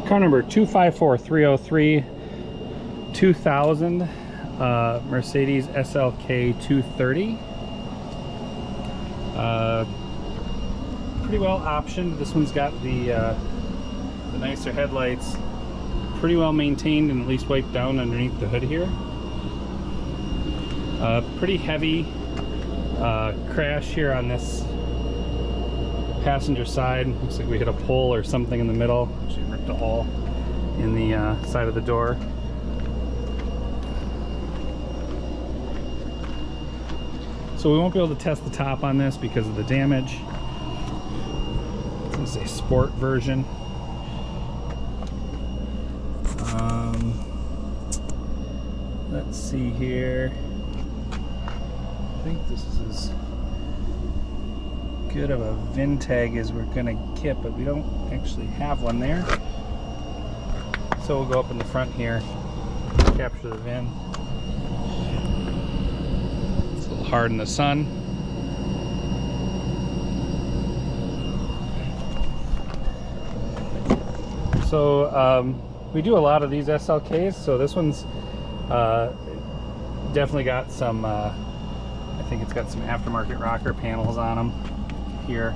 Car number 254303, 2000 Mercedes SLK230. Pretty well optioned. This one's got the nicer headlights, pretty well maintained and at least wiped down underneath the hood here. Pretty heavy crash here on this passenger side. Looks like we hit a pole or something in the middle. Actually ripped a hole in the side of the door. So we won't be able to test the top on this because of the damage. This is a sport version. Let's see here. I think this is as good of a VIN tag as we're gonna get, but we don't actually have one there. So we'll go up in the front here, capture the VIN. It's a little hard in the sun. So we do a lot of these SLKs, so this one's definitely got some, I think it's got some aftermarket rocker panels on them here.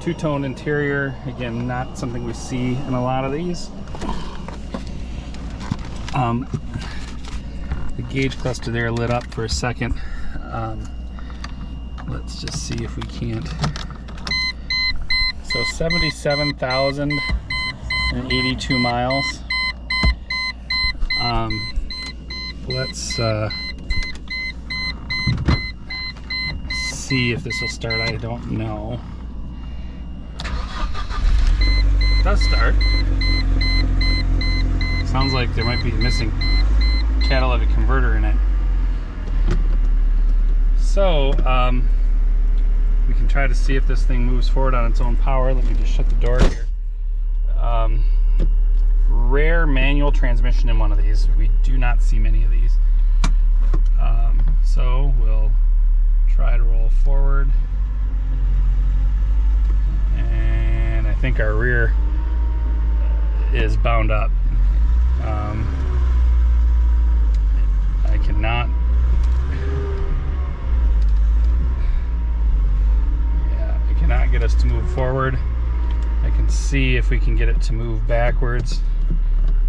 Two-tone interior, again, not something we see in a lot of these. The gauge cluster there lit up for a second. Let's just see if we can't. So 77,082 miles. Let's see if this will start. I don't know. It does start. Sounds like there might be a missing catalytic converter in it. So we can try to see if this thing moves forward on its own power. Let me just shut the door here. Rare manual transmission in one of these. We do not see many of these. So we'll try to roll forward. And I think our rear is bound up. I cannot. Yeah, I cannot get us to move forward. I can see if we can get it to move backwards.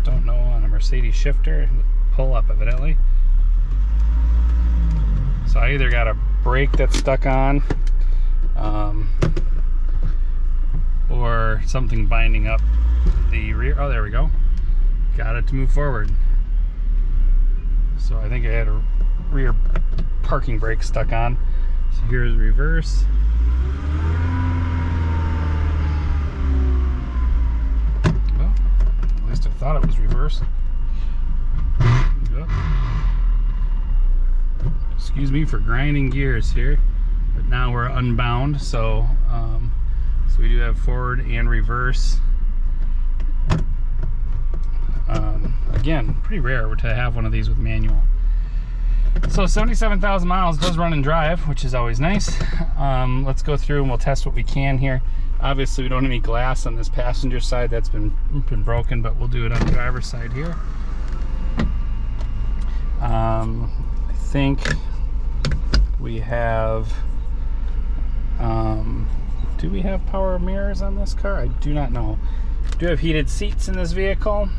Don't know on a Mercedes shifter. Pull up evidently. So I either got a brake that's stuck on, or something binding up the rear. Oh, there we go. Got it to move forward. So I think I had a rear parking brake stuck on. So here's reverse. Well, at least I thought it was reverse. Yep. Excuse me for grinding gears here, but now we're unbound, so so we do have forward and reverse. Again, pretty rare to have one of these with manual. So 77,000 miles, does run and drive, which is always nice. Let's go through and we'll test what we can here. Obviously we don't have any glass on this passenger side, that's been broken, but we'll do it on the driver's side here. I think we have, do we have power mirrors on this car? I do not know. We do have heated seats in this vehicle.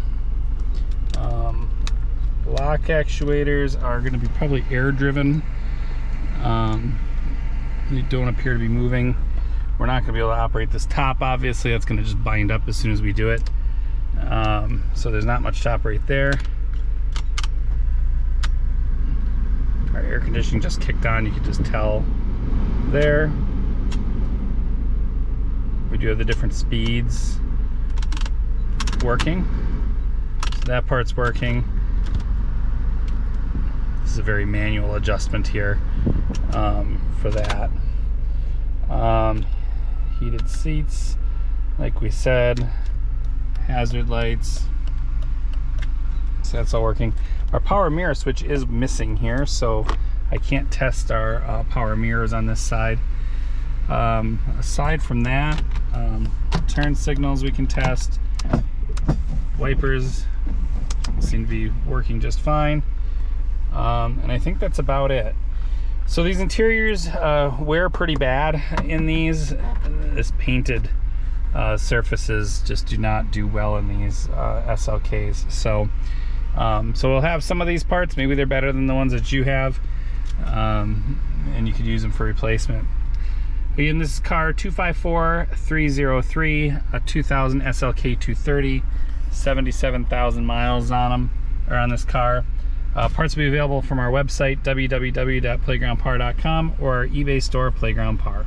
Lock actuators are going to be probably air driven. They don't appear to be moving. We're not going to be able to operate this top, obviously. That's going to just bind up as soon as we do it. So there's not much to operate there. Our air conditioning just kicked on, you can just tell there. We do have the different speeds working. So that part's working. This is a very manual adjustment here for that. Heated seats, like we said, hazard lights. So that's all working. Our power mirror switch is missing here, so I can't test our power mirrors on this side. Aside from that, turn signals we can test. Wipers seem to be working just fine. And I think that's about it. So these interiors wear pretty bad in these. This painted surfaces just do not do well in these SLKs. So we'll have some of these parts. Maybe they're better than the ones that you have, and you could use them for replacement. Again, this is car 254303, a 2000 SLK230, 77,000 miles on them, or on this car. Parts will be available from our website, www.playgroundpar.com, or our eBay store, Playground Par.